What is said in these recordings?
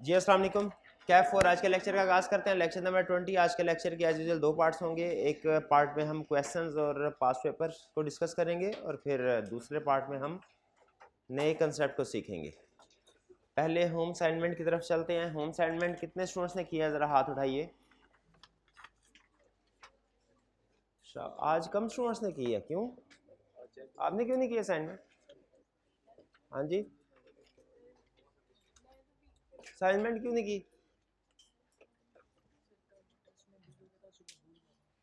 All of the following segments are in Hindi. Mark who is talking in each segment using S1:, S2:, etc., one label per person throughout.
S1: जी अस्सलाम वालेकुम। कैफ फोर आज के लेक्चर का आगाज़ करते हैं। Lecture number 20। आज के लेक्चर के एज यूजुअल दो पार्ट्स होंगे। एक पार्ट में हम क्वेश्चंस और पास्ट पेपर को डिस्कस करेंगे और फिर दूसरे पार्ट में हम नए कंसेप्ट को सीखेंगे। पहले होम असाइनमेंट की तरफ चलते हैं। होम असाइनमेंट कितने स्टूडेंट्स ने किया, ज़रा हाथ उठाइए। आज कम स्टूडेंट्स ने किया, क्यों? आपने क्यों नहीं किया असाइनमेंट? हाँ जी, असाइनमेंट क्यों नहीं की?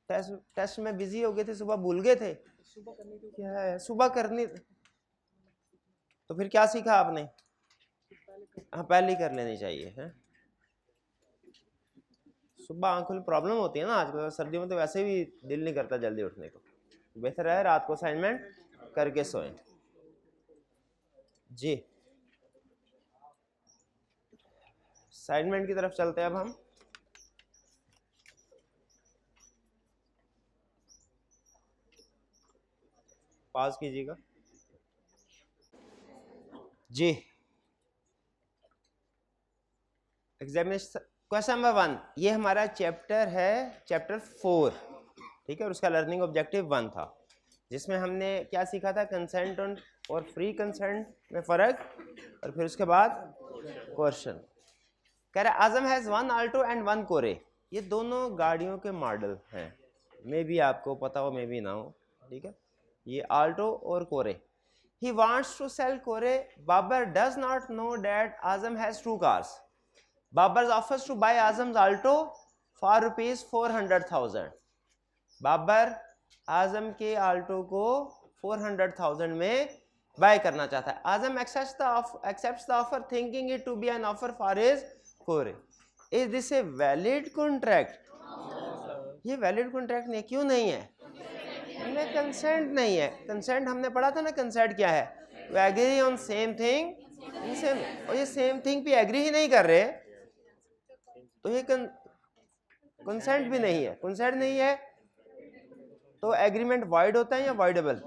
S1: टेस्ट में बिजी हो गए थे, सुबह भूल गए थे। क्या है सुबह करनी, तो फिर क्या सीखा आपने? हाँ, पहले ही कर लेनी चाहिए है। सुबह आंखों में प्रॉब्लम होती है ना आजकल, सर्दियों में तो वैसे भी दिल नहीं करता जल्दी उठने को। बेहतर है रात को असाइनमेंट करके सोएं। जी, असाइनमेंट की तरफ चलते हैं अब हम। पास कीजिएगा जी। एग्जामिनेशन क्वेश्चन नंबर 1, ये हमारा चैप्टर है, चैप्टर 4, ठीक है। और उसका लर्निंग ऑब्जेक्टिव 1 था, जिसमें हमने क्या सीखा था? कंसेंट और फ्री कंसेंट में फ़र्क, और फिर उसके बाद क्वेश्चन। कह रहा है आजम हैज़ 1 आल्टो एंड 1 कोरे। ये दोनों गाड़ियों के मॉडल हैं, मे भी आपको पता हो मे भी ना हो, ठीक है। ये आल्टो और कोरे। ही वांट्स टू सेल कोरे। Babar does not know that Azam has 2 cars. Babar offers to buy Azam's Alto for ₹400,000। Babar Azam के आल्टो को 400,000 में बाय करना चाहता है। Azam accepts the offer thinking it to be an offer for his कोरे। Is this a valid contract? ये वैलिड कॉन्ट्रैक्ट नहीं, क्यों नहीं है? इनमें कंसेंट नहीं है। कंसेंट हमने पढ़ा था ना, कंसेंट क्या है? We agree on same thing in same, और ये सेम थिंग पे एग्री ही नहीं कर रहे, तो ये कंसेंट भी नहीं है। कंसेंट नहीं है तो एग्रीमेंट वॉइड होता है या वॉइडेबल?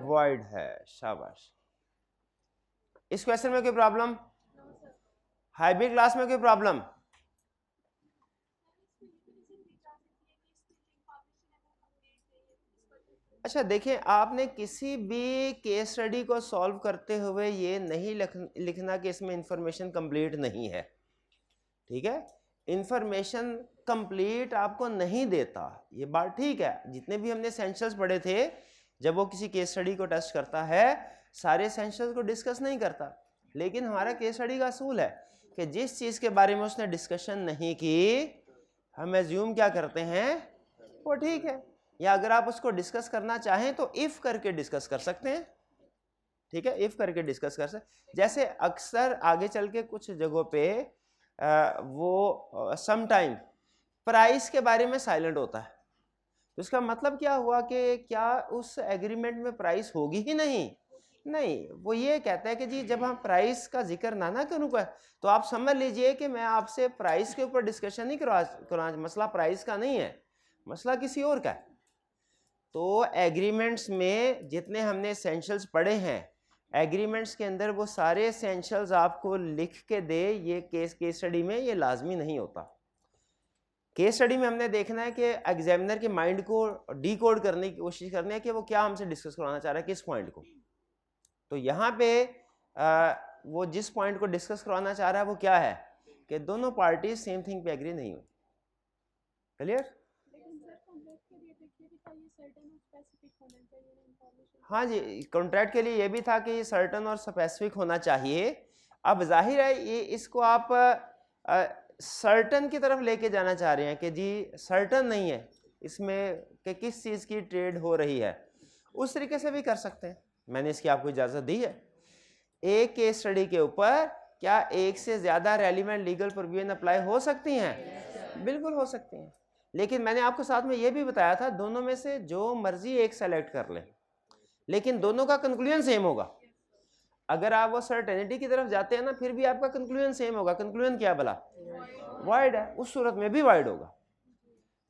S1: वॉइड है। शाबाश। इस क्वेश्चन में कोई प्रॉब्लम? हाइब्रिड क्लास में कोई प्रॉब्लम? अच्छा देखें, आपने किसी भी केस स्टडी को सॉल्व करते हुए ये नहीं लिखना कि इसमें इंफॉर्मेशन कंप्लीट नहीं है, ठीक है। इंफॉर्मेशन कंप्लीट आपको नहीं देता, ये बात ठीक है। जितने भी हमने एसेंशियल्स पढ़े थे, जब वो किसी केस स्टडी को टेस्ट करता है सारे एसेंशियल्स को डिस्कस नहीं करता, लेकिन हमारा केस स्टडी का असूल है कि जिस चीज़ के बारे में उसने डिस्कशन नहीं की हम एज्यूम क्या करते हैं, वो ठीक है। या अगर आप उसको डिस्कस करना चाहें तो इफ़ करके डिस्कस कर सकते हैं, ठीक है। इफ़ करके डिस्कस कर सकते। जैसे अक्सर आगे चल के कुछ जगहों पे वो समटाइम प्राइस के बारे में साइलेंट होता है, तो इसका मतलब क्या हुआ कि क्या उस एग्रीमेंट में प्राइस होगी ही नहीं? नहीं, वो ये कहता है कि जी जब हम प्राइस का जिक्र ना करूँ तो आप समझ लीजिए कि मैं आपसे प्राइस के ऊपर डिस्कशन नहीं करवा, मसला प्राइस का नहीं है, मसला किसी और का है। तो एग्रीमेंट्स में जितने हमने एसेंशियल्स पढ़े हैं, एग्रीमेंट्स के अंदर वो सारे एसेंशियल्स आपको लिख के दे, ये केस स्टडी में ये लाजमी नहीं होता। केस स्टडी में हमने देखना है कि एग्जामिनर के माइंड को डीकोड करने की कोशिश करनी है कि वो क्या हमसे डिस्कस कराना चाह रहा है, किस पॉइंट को। तो यहाँ पे वो जिस पॉइंट को डिस्कस करवाना चाह रहा है वो क्या है कि दोनों पार्टी सेम थिंग पे एग्री नहीं हुई। क्लियर? हाँ जी, कॉन्ट्रैक्ट के लिए ये भी था कि ये सर्टन और स्पेसिफिक होना चाहिए। अब जाहिर है ये इसको आप सर्टन की तरफ लेके जाना चाह रहे हैं कि जी सर्टन नहीं है इसमें कि किस चीज़ की ट्रेड हो रही है, उस तरीके से भी कर सकते हैं। मैंने इसकी आपको इजाज़त दी है। एक केस स्टडी के ऊपर क्या एक से ज़्यादा रेलिवेंट लीगल प्रोविजन अप्लाई हो सकती हैं? बिल्कुल हो सकती हैं, लेकिन मैंने आपको साथ में ये भी बताया था दोनों में से जो मर्जी एक सेलेक्ट कर लें, लेकिन दोनों का कंक्लूजन सेम होगा। अगर आप वो सर्टेनिटी की तरफ जाते हैं ना, फिर भी आपका कंक्लूजन सेम होगा। कंक्लूजन क्या भला? वाइड है, उस सूरत में भी वाइड होगा।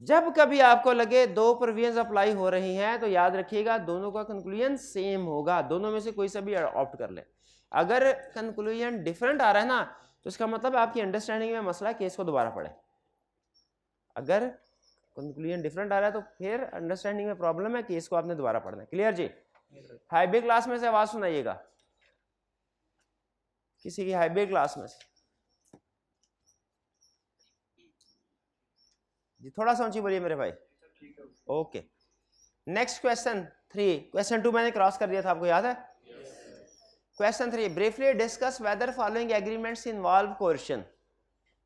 S1: जब कभी आपको लगे दो प्रोविजंस अप्लाई हो रही हैं तो याद रखिएगा दोनों का कंक्लूजन सेम होगा, दोनों में से कोई सा भी ऑप्ट कर ले। अगर कंक्लूजन डिफरेंट आ रहा है ना, तो इसका मतलब आपकी अंडरस्टैंडिंग में मसला है, केस को दोबारा पढ़े। अगर कंक्लूजन डिफरेंट आ रहा है तो फिर अंडरस्टैंडिंग में प्रॉब्लम है, केस को आपने दोबारा पढ़ना है। क्लियर जी? हाईबे क्लास में से आवाज सुनाइएगा, किसी की हाईबे क्लास में से जी, थोड़ा सा ऊंची बोलिए मेरे भाई। Okay, next question 3। क्वेश्चन 2 मैंने क्रॉस कर दिया था, आपको याद है? Question 3, briefly discuss whether following agreements involve coercion.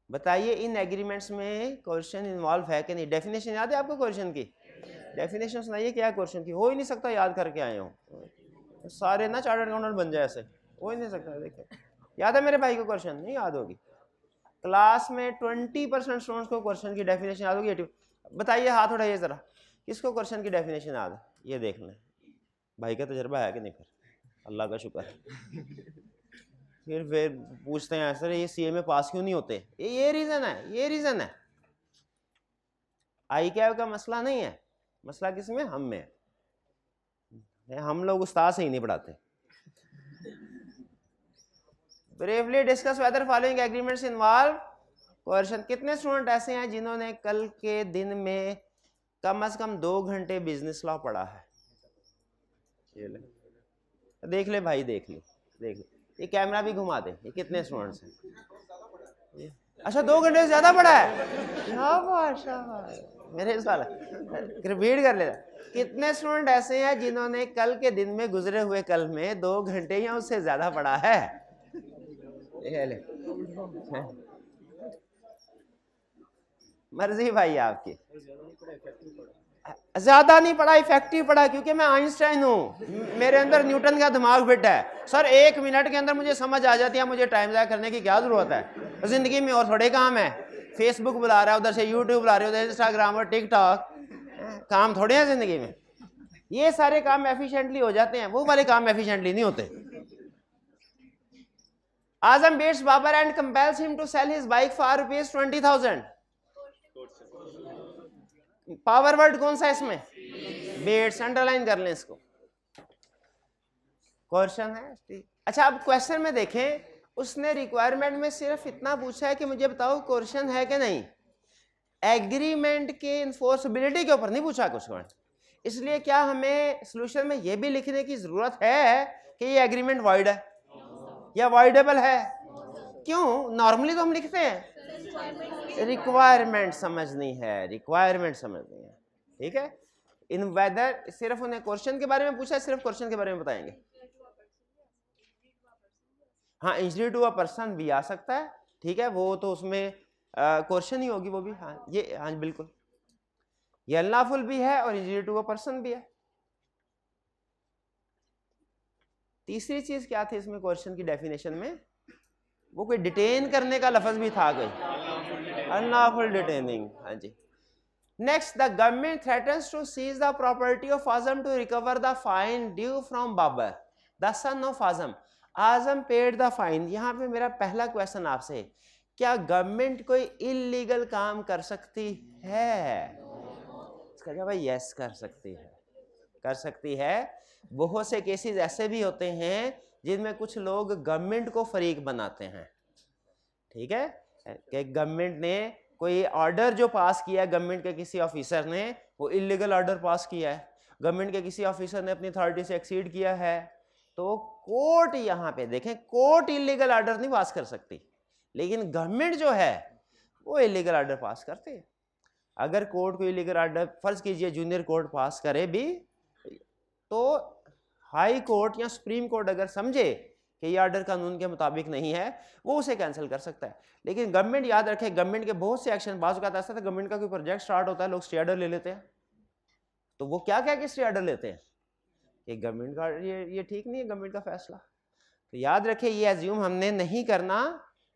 S1: बताइए इन एग्रीमेंट्स में कोर्शन इन्वॉल्व है कि नहीं। डेफिनेशन याद है आपको कोर्शन की? डेफिनेशन सुनाइए क्या कोर्शन की। हो ही नहीं सकता, याद करके आए हो सारे ना चार्टर्ड अकाउंटेंट बन जाए, ऐसे हो ही नहीं सकता। देखिए, याद है मेरे भाई को क्वेश्चन? नहीं याद होगी। क्लास में 20% स्टूडेंट्स को क्वेश्चन की डेफिनेशन याद होगी। बताइए, हाथ उठाइए जरा, किसको क्वेश्चन की डेफिनेशन याद है? ये देख लें भाई का तजर्बा है कि नहीं। फिर अल्लाह का शुक्र है। फिर पूछते हैं सर ये सीए में पास क्यों नहीं होते? ये रीजन है, ये रीजन है। आई क्या का मसला नहीं है, मसला किसमें? हम में है। हम लोग उस्ताद से ही नहीं पढ़ाते। Briefly discuss whether following agreements involve coercion. कितने स्टूडेंट ऐसे हैं जिन्होंने कल के दिन में कम से कम 2 घंटे बिजनेस लॉ पढ़ा है? देख ले भाई, देख ले, देख ले। ये कैमरा भी घुमा दे, ये कितने स्टूडेंट्स हैं? अच्छा, 2 घंटे से ज्यादा पढ़ा है। शाबाश शाबाश, मेरे साल रिपीट कर लेना। कितने स्टूडेंट ऐसे हैं जिन्होंने कल के दिन में, गुजरे हुए कल में 2 घंटे या उससे ज्यादा पढ़ा है? मर्जी भाई आपकी। ज्यादा नहीं पढ़ा, इफेक्टिव पढ़ा, क्योंकि मैं आइंस्टाइन हूं, मेरे अंदर न्यूटन का दिमाग फिट है। सर 1 मिनट के अंदर मुझे समझ आ जाती है, मुझे टाइम ज़ाया करने की क्या जरूरत है जिंदगी में? और थोड़े काम है, फेसबुक बुला रहा है, उधर से यूट्यूब बुला रहे हो, उधर इंस्टाग्राम और टिकटॉक, काम थोड़े हैं जिंदगी में। ये सारे काम एफिशिएंटली हो जाते हैं, वो वाले काम एफिशिएंटली नहीं होते। Azam beats Babar and compels him to sell his bike for ₹20,000। Power word कौन सा है इसमें? बेट्स। अंडरलाइन कर लें इसको, क्वेश्चन है। अच्छा, अब क्वेश्चन में देखें, उसने रिक्वायरमेंट में सिर्फ इतना पूछा है कि मुझे बताओ क्वेश्चन है कि नहीं। एग्रीमेंट के इन्फोर्सबिलिटी के ऊपर नहीं पूछा कुछ। इसलिए क्या हमें सोल्यूशन में यह भी लिखने की जरूरत है कि ये एग्रीमेंट वॉइड है या वॉइडेबल है? क्यों? नॉर्मली तो हम लिखते हैं रिक्वायरमेंट समझनी है, रिक्वायरमेंट समझनी है, ठीक है। इन वेदर सिर्फ उन्हें क्वेश्चन के बारे में पूछा है, सिर्फ क्वेश्चन के बारे में बताएंगे। हाँ, इंजरी टू अ पर्सन भी आ सकता है, ठीक है, वो तो उसमें क्वेश्चन ही होगी वो भी। हाँ ये, हाँ बिल्कुल, ये अनलॉफुल भी है और इंजरी टू अ पर्सन भी है। तीसरी चीज क्या थी इसमें क्वेश्चन की डेफिनेशन में? वो कोई डिटेन करने का लफ्ज भी था, कोई अनलॉफुल डिटेनिंग। हाँ जी। Next, the government threatens to seize the property of Azam to recover the fine due from Babar the son of Azam. Azam paid the fine. यहाँ पे मेरा पहला क्वेश्चन आपसे, क्या गवर्नमेंट कोई इलीगल काम कर सकती है? इसका जवाब है यस, कर सकती है, कर सकती है। बहुत से केसेस ऐसे भी होते हैं जिनमें कुछ लोग गवर्नमेंट को फरीक बनाते हैं, ठीक है, कि गवर्नमेंट ने कोई ऑर्डर जो पास किया है, गवर्नमेंट के किसी ऑफिसर ने वो इलीगल ऑर्डर पास किया है, गवर्नमेंट के किसी ऑफिसर ने अपनी अथॉरिटी से एक्सीड किया है, तो कोर्ट, यहाँ पे देखें, कोर्ट इलीगल ऑर्डर नहीं पास कर सकती, लेकिन गवर्नमेंट जो है वो इलीगल ऑर्डर पास करती है। अगर कोर्ट को इलीगल ऑर्डर, फर्ज कीजिए जूनियर कोर्ट पास करे भी, तो हाई कोर्ट या सुप्रीम कोर्ट अगर समझे कि ये ऑर्डर कानून के मुताबिक नहीं है, वो उसे कैंसिल कर सकता है। लेकिन गवर्नमेंट, याद रखे, गवर्नमेंट के बहुत से एक्शन, बाज़ औक़ात ऐसा था गवर्नमेंट का कोई प्रोजेक्ट स्टार्ट होता है, लोग स्टे ऑर्डर ले लेते हैं, तो वो क्या क्या कि स्टे ऑर्डर लेते हैं कि गवर्नमेंट का ये ठीक नहीं है, गवर्नमेंट का फैसला। तो याद रखे, ये एज्यूम हमने नहीं करना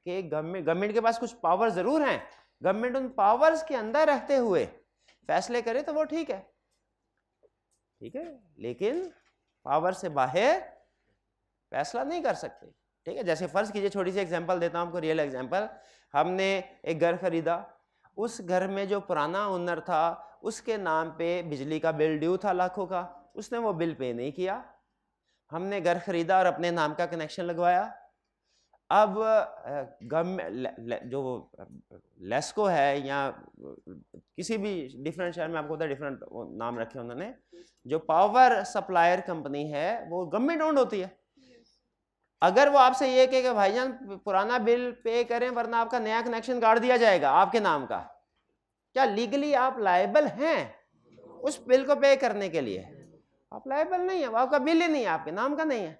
S1: कि गवर्नमेंट के पास कुछ पावर जरूर हैं, गवर्नमेंट उन पावर्स के अंदर रहते हुए फैसले करे तो वो ठीक है, ठीक है, लेकिन पावर से बाहर फैसला नहीं कर सकते, ठीक है। जैसे फर्ज कीजिए, छोटी सी एग्जांपल देता हूं आपको, रियल एग्जांपल। हमने एक घर खरीदा, उस घर में जो पुराना ओनर था उसके नाम पे बिजली का बिल ड्यू था लाखों का, उसने वो बिल पे नहीं किया। हमने घर खरीदा और अपने नाम का कनेक्शन लगवाया। अब गवर्नमेंट जो लेस्को है या किसी भी डिफरेंट शहर में आपको होता है डिफरेंट नाम रखे उन्होंने, जो पावर सप्लायर कंपनी है वो गवर्नमेंट ओन्ड होती है। अगर वो आपसे ये कहे कि भाईजान पुराना बिल पे करें वरना आपका नया कनेक्शन काट दिया जाएगा आपके नाम का, क्या लीगली आप लायबल हैं उस बिल को पे करने के लिए? आप लायबल नहीं है, वो आपका बिल ही नहीं है, आपके नाम का नहीं है।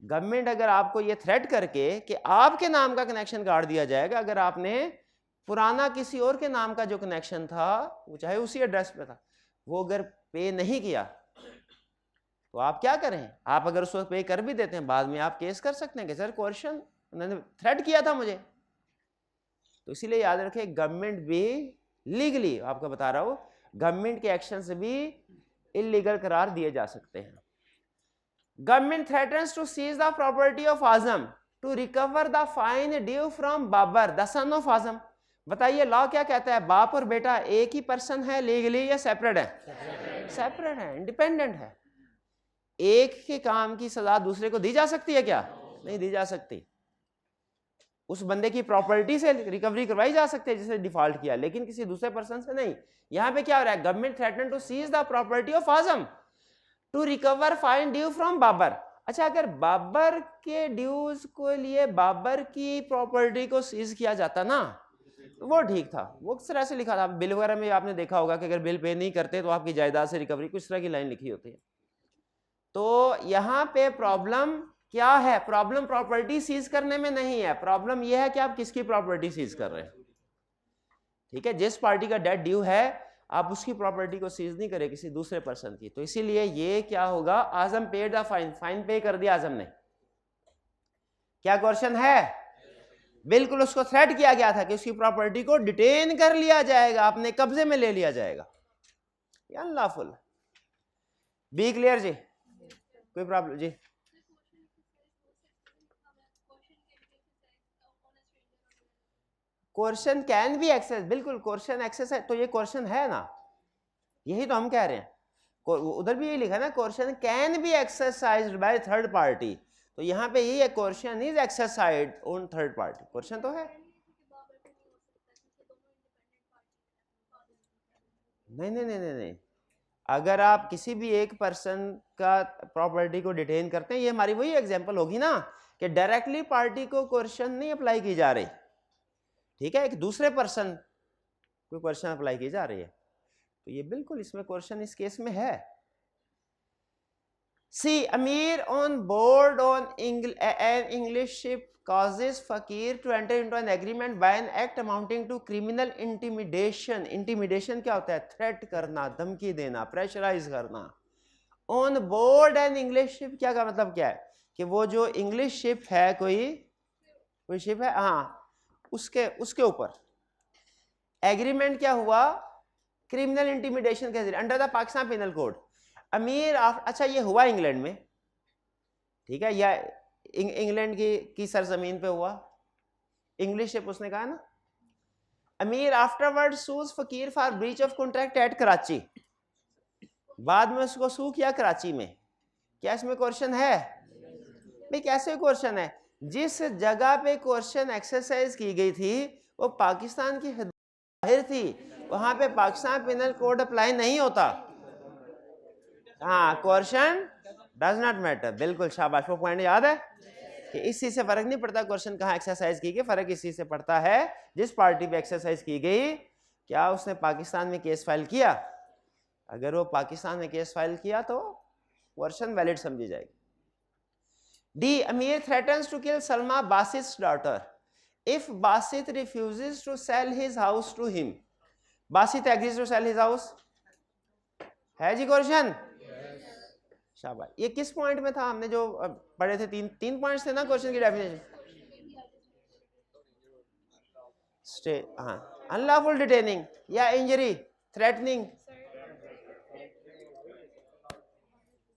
S1: गवर्नमेंट अगर आपको ये थ्रेट करके कि आपके नाम का कनेक्शन काट दिया जाएगा अगर आपने पुराना किसी और के नाम का जो कनेक्शन था वो चाहे उसी एड्रेस पे था वो अगर पे नहीं किया तो आप क्या करें? आप अगर उसको पे कर भी देते हैं बाद में आप केस कर सकते हैं कि सर कोर्शन उन्होंने थ्रेट किया था मुझे। तो इसीलिए याद रखें गवर्नमेंट भी लीगली, आपको बता रहा हूं, गवर्नमेंट के एक्शन से भी इलीगल करार दिए जा सकते हैं। Government threatens to seize the property of Azam to recover the fine due from Babar the son of Azam. बताइए लॉ क्या कहता है? बाप और बेटा एक ही पर्सन है लीगली या सेपरेट है? सेपरेट है, इंडिपेंडेंट है। एक के काम की सजा दूसरे को दी जा सकती है क्या? नहीं दी जा सकती। उस बंदे की प्रॉपर्टी से रिकवरी करवाई जा सकती है जिसने डिफॉल्ट किया, लेकिन किसी दूसरे पर्सन से नहीं। यहां पे क्या हो रहा है? Government threaten to seize the property of Azam to recover fine due from Babar. अच्छा, अगर बाबर के ड्यूज को लिए बाबर की प्रॉपर्टी को सीज किया जाता ना तो वो ठीक था, वो किस तरह से लिखा था बिल वगैरह में आपने देखा होगा कि अगर बिल पे नहीं करते तो आपकी जायदाद से रिकवरी, कुछ तरह की लाइन लिखी होती है। तो यहां पे प्रॉब्लम क्या है? प्रॉब्लम प्रॉपर्टी सीज करने में नहीं है, प्रॉब्लम यह है कि आप किसकी प्रॉपर्टी सीज कर रहे हैं। ठीक है, जिस पार्टी का डेट ड्यू है आप उसकी प्रॉपर्टी को सीज नहीं करें, किसी दूसरे पर्सन की। तो इसीलिए ये क्या होगा? आजम पेड द फाइन, फाइन पे कर दिया आजम ने। क्या क्वेश्चन है? बिल्कुल उसको थ्रेट किया गया था कि उसकी प्रॉपर्टी को डिटेन कर लिया जाएगा, अपने कब्जे में ले लिया जाएगा। अनलॉफुल। बी क्लियर जी? कोई प्रॉब्लम जी? क्वेश्चन कैन बी एक्सेस, बिल्कुल क्वेश्चन एक्सेस है, तो ये क्वेश्चन है ना, यही तो हम कह रहे हैं। उधर भी यही लिखा ना, question can B exercised by third party, तो यहाँ पे यही है, question is exercised on third party. Question तो है। नहीं नहीं नहीं नहीं नहीं, अगर आप किसी भी एक पर्सन का प्रॉपर्टी को डिटेन करते हैं, ये हमारी वही एग्जांपल होगी ना कि डायरेक्टली पार्टी को क्वेश्चन नहीं अप्लाई की जा रही। ठीक है, एक दूसरे पर्सन कोई क्वेश्चन अप्लाई की जा रही है, तो ये बिल्कुल इसमें क्वेश्चन इस केस में है। सी अमीर on board on an English ship causes फकीर to enter into an agreement by an act amounting to criminal intimidation। intimidation क्या होता है? थ्रेट करना, धमकी देना, प्रेशराइज करना। On board an English ship, क्या का मतलब क्या है? कि वो जो इंग्लिश शिप है, कोई शिप है, हाँ, उसके ऊपर एग्रीमेंट क्या हुआ? क्रिमिनल इंटिमिडेशन के जरिए under the Pakistan penal code. अमीर अच्छा ये हुआ इंग्लैंड में, ठीक है, या इंग्लैंड की सरजमीन पे हुआ, इंग्लिश शिप उसने कहा ना। अमीर आफ्टरवर्ड सूज फकीर for breach of contract at Karachi, बाद में उसको सू किया कराची में। क्या इसमें क्वेश्चन है? भाई कैसे क्वेश्चन है? जिस जगह पे क्वेश्चन एक्सरसाइज की गई थी वो पाकिस्तान की हद बाहर थी, वहां पे पाकिस्तान पिनल कोड अप्लाई नहीं होता। हाँ, क्वेश्चन डज नॉट मैटर। बिल्कुल शाबाश, वो पॉइंट याद है कि इस चीज से फर्क नहीं पड़ता क्वेश्चन कहाँ एक्सरसाइज की गई, फर्क इस चीज से पड़ता है जिस पार्टी पे एक्सरसाइज की गई, क्या उसने पाकिस्तान में केस फाइल किया। अगर वो पाकिस्तान में केस फाइल किया तो क्वेश्चन वैलिड समझी जाएगी। डी अमीर threatens to kill Salma Basit's daughter if Basit refuses to sell his house to him। Basit agrees to sell his house। है जी क्वेश्चन? शाबाश। ये किस पॉइंट में था? हमने जो पढ़े थे, तीन पॉइंट्स थे ना क्वेश्चन की डेफिनेशन। स्टे, हाँ, अनलॉफुल डिटेनिंग या injury, threatening,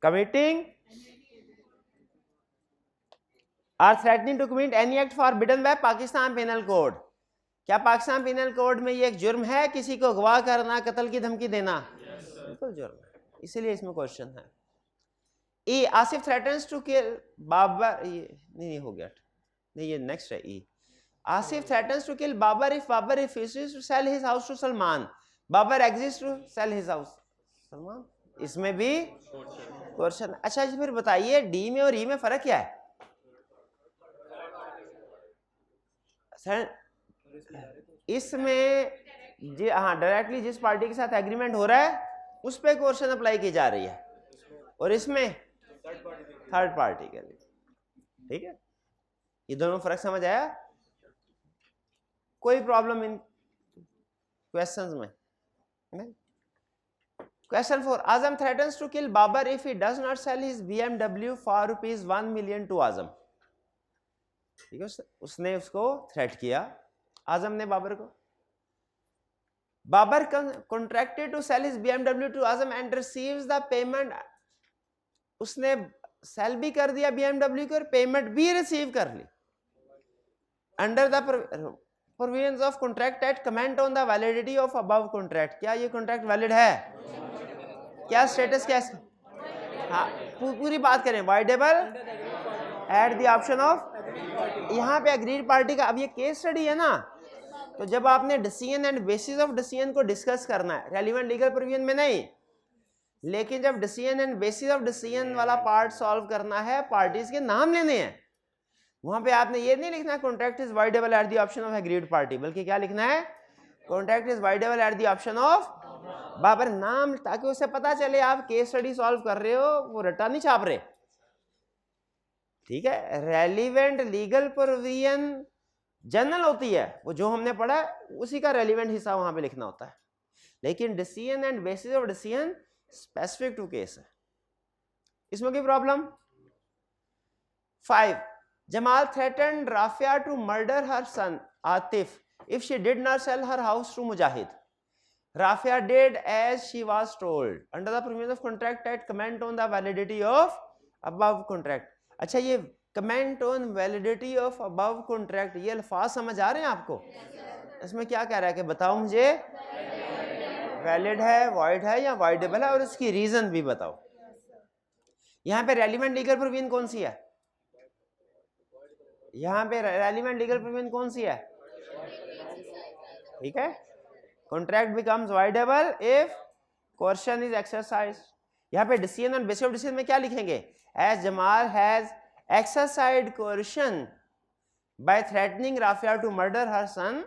S1: committing or threatening to commit any act forbidden by Pakistan penal code. क्या पाकिस्तान पिनल कोड में ये एक जुर्म है किसी को अगवा करना, कत्ल की धमकी देना? बिल्कुल जुर्म है, इसीलिए इसमें क्वेश्चन है। A Asif threatens to kill Babar, ये नहीं हो गया, नहीं ये नेक्स्ट है ई। Asif threatens to kill Babar if Babar refuses to sell his house to Salman. Babar agrees to sell his house. Salman, इसमें भी क्वेश्चन। अच्छा जी फिर बताइए डी में और ई में फर्क क्या है? सर इसमें जी हाँ डायरेक्टली जिस पार्टी के साथ एग्रीमेंट हो रहा है उस पे क्वेश्चन अप्लाई की जा रही है, और इसमें थर्ड पार्टी के लिए। ठीक है, ये दोनों फर्क समझ आया? कोई प्रॉब्लम इन क्वेश्चंस में? Question 4. Azam threatens to kill Babar if he does not sell his BMW for rupees 1 million to Azam. ठीक है, उसने उसको थ्रेट किया आजम ने बाबर को। Babar contracted to sell his BMW to Azam and receives the payment. उसने सेल भी कर दिया BMW को और पेमेंट भी रिसीव कर ली। Under the provisions of contract at comment on the validity of above contract. क्या ये कॉन्ट्रैक्ट वैलिड है? क्या स्टेटस क्या है? हाँ पूरी बात करें, voidable at the option of, यहाँ पे अग्रीड पार्टी का। अब ये केस स्टडी है ना, तो जब आपने decision and basis of decision को डिस्कस करना है, रेलिवेंट लीगल प्रोविजन में नहीं, लेकिन जब decision and basis of decision वाला पार्ट सॉल्व करना है, पार्टीज के नाम लेने हैं, वहां पे आपने ये नहीं लिखना contract is voidable at the option of agreed party, बल्कि क्या लिखना है? Contract is voidable at the option of Babar, नाम, ताकि उसे पता चले आप केस स्टडी सॉल्व कर रहे हो, वो रट्टा नहीं छाप रहे। ठीक है, रेलिवेंट लीगल प्रोविजन जनरल होती है, वो जो हमने पढ़ा उसी का रेलिवेंट हिस्सा वहां पे लिखना होता है, लेकिन decision and basis of decision specific to case है। इसमें कोई problem? 5. Jamal threatened Rafia to murder her son Atif if she did not sell her house to Mujahid. Rafia did as she was told under the provisions of contract at comment on the validity of above contract. अच्छा ये comment on validity of above contract, ये अल्फाज समझ आ रहे हैं आपको? इसमें क्या कह रहा है कि बताओ मुझे वैलिड है, वॉइड है या वॉइडेबल है, और इसकी रीजन भी बताओ। यहाँ पे रेलिवेंट लीगल प्रोविजन कौन सी है? यहाँ पे रेलिवेंट लीगल प्रोविजन कौन सी है? ठीक है, contract becomes voidable if coercion is exercise. यहाँ पे डिसीजन और बेसिस ऑफ डिसीजन में क्या लिखेंगे? As Jamal has exercised coercion by threatening Rafia to murder her son,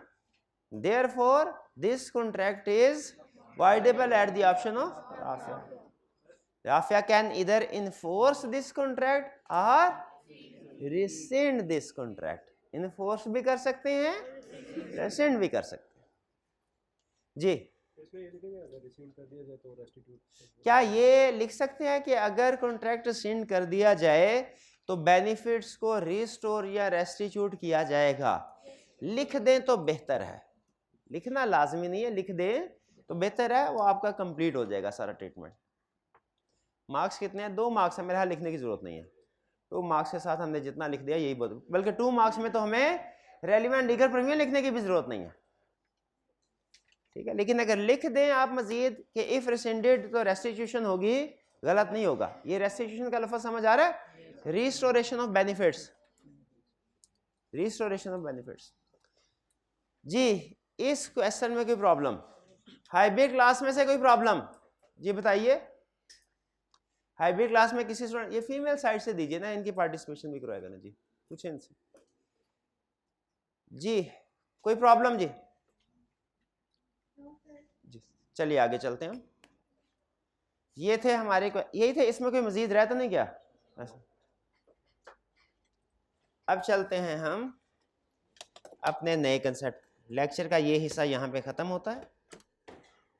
S1: therefore this contract is voidable at the option of Rafia. Rafia can either enforce this contract और rescind दिस कॉन्ट्रैक्ट। इनफोर्स भी कर सकते हैं, rescind भी कर सकते हैं जी। क्या ये लिख सकते हैं कि अगर कॉन्ट्रैक्ट rescind कर दिया जाए तो बेनिफिट्स को रिस्टोर या रेस्टिट्यूट किया जाएगा? लिख दें तो बेहतर है, लिखना लाजमी नहीं है, लिख दें तो बेहतर है, वो आपका कंप्लीट हो जाएगा सारा ट्रीटमेंट। मार्क्स कितने हैं? 2 मार्क्स है, मेरे यहाँ लिखने की जरूरत नहीं है। 2 मार्क्स के साथ हमने जितना लिख दिया यही बहुत, बल्कि 2 मार्क्स में तो हमें रेलिवेंट लीगल प्रोविजन लिखने की भी जरूरत नहीं है। ठीक है, लेकिन अगर लिख दें आप मजीद कि इफ रिसेंडेड तो रेस्टिट्यूशन होगी, गलत नहीं होगा। ये रेस्टिट्यूशन का लफ्ज समझ आ रहा है? Restoration of benefits, restoration of benefits जी। इस क्वेश्चन में कोई प्रॉब्लम? हाइब्रिड क्लास में से कोई प्रॉब्लम जी बताइए? हाइब्रिड क्लास में किसी स्टूडेंट, ये फीमेल साइड से दीजिए ना, इनकी पार्टिसिपेशन भी करवाएगा ना जी, पूछे इनसे जी। कोई प्रॉब्लम जी? जी चलिए आगे चलते हैं। ये थे हमारे, यही थे, इसमें कोई मजीद रहा तो नहीं क्या? अब चलते हैं हम अपने नए कंसेप्ट। लेक्चर का ये हिस्सा यहाँ पे ख़त्म होता है।